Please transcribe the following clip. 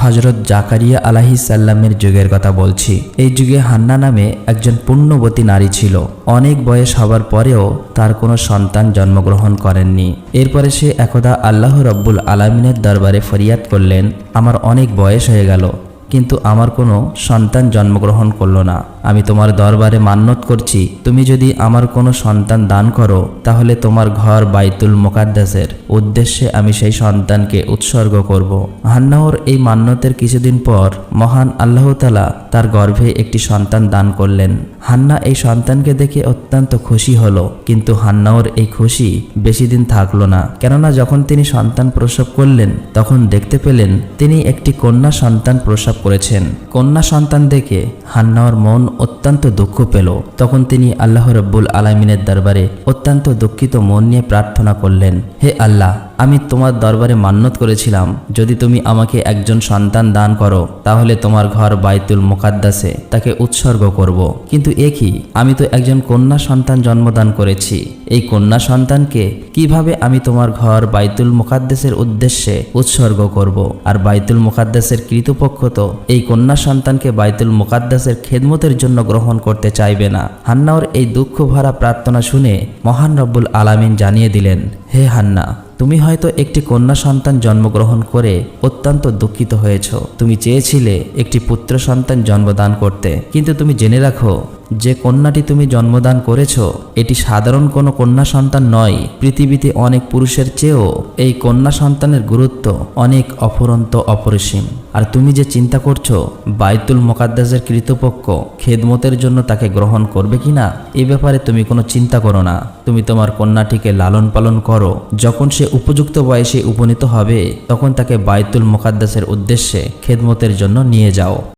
হযরত জাকারিয়া আলাইহিস সালামের যুগের কথা বলছি। এই যুগে হান্না নামে একজন পুণ্যবতী নারী ছিল। অনেক বয়স হবার পরেও তার কোনো সন্তান জন্মগ্রহণ করেননি। এরপরে সে একদা আল্লাহ রব্বুল আলামিনের দরবারে ফরিয়াদ করলেন, আমার অনেক বয়স হয়ে গেল, কিন্তু আমার কোনো সন্তান জন্মগ্রহণ করলো না। আমি তোমার দরবারে মান্নত করছি, তুমি যদি আমার কোনো সন্তান দান করো তাহলে তোমার ঘর বাইতুল মুকাদ্দাসের উদ্দেশ্যে আমি সেই সন্তানকে উৎসর্গ করব। হান্নাহর এই মান্নতের কিছুদিন পর মহান আল্লাহ তাআলা তার গর্ভে একটি সন্তান দান করলেন। হান্না এই সন্তানকে দেখে অত্যন্ত খুশি হলো, কিন্তু হান্নাহর এই খুশি বেশি দিন থাকলো না। কেননা যখন তিনি সন্তান প্রসব করলেন তখন দেখতে পেলেন তিনি একটি কন্যা সন্তান প্রসব করেছেন। কন্যা সন্তান দেখে হান্নাহর মন অত্যন্ত দুঃখ পেল। তখন তিনি আল্লাহ রব্বুল আলামিনের দরবারে অত্যন্ত দুঃখিত মন নিয়ে প্রার্থনা করলেন, হে আল্লাহ, আমি তোমার দরবারে মান্নত করেছিলাম যদি তুমি আমাকে একজন সন্তান দান করো তাহলে তোমার ঘর বাইতুল মুকাদ্দাসে তাকে উৎসর্গ করব। কিন্তু এ কি, আমি তো একজন কন্যা সন্তান জন্মদান করেছি। এই কন্যা সন্তানকে কিভাবে আমি তোমার ঘর বাইতুল মুকাদ্দাসের উদ্দেশ্যে উৎসর্গ করব? আর বাইতুল মুকাদ্দাসের কৃতপক্ষ তো এই কন্যা সন্তানকে বাইতুল মুকাদ্দাসের খেদমতের জন্য গ্রহণ করতে চাইবে না। হান্নাহর এই দুঃখ ভরা প্রার্থনা শুনে মহান রব্বুল আলামিন জানিয়ে দিলেন, হে হান্না, তুমি হয়তো একটি কন্যা সন্তান জন্মগ্রহণ করে অত্যন্ত দুঃখিত হয়েছ। তুমি চেয়েছিলে একটি পুত্র সন্তান জন্মদান করতে, কিন্তু তুমি জেনে রাখো যে কন্যাটি তুমি জন্মদান করেছ এটি সাধারণ কোনো কন্যা সন্তান নয়। পৃথিবীতে অনেক পুরুষের চেয়েও এই কন্যা সন্তানের গুরুত্ব অনেক অফুরন্ত অপরিসীম। আর তুমি যে চিন্তা করছো বাইতুল মুকাদ্দাসের কৃতপক্ষ খেদমতের জন্য তাকে গ্রহণ করবে কিনা, এ ব্যাপারে তুমি কোনো চিন্তা করো না। তুমি তোমার কন্যাটিকে লালন পালন করো, যখন সে উপযুক্ত বয়সে উপনীত হবে তখন তাকে বাইতুল মুকাদ্দাসের উদ্দেশ্যে খেদমতের জন্য নিয়ে যাও।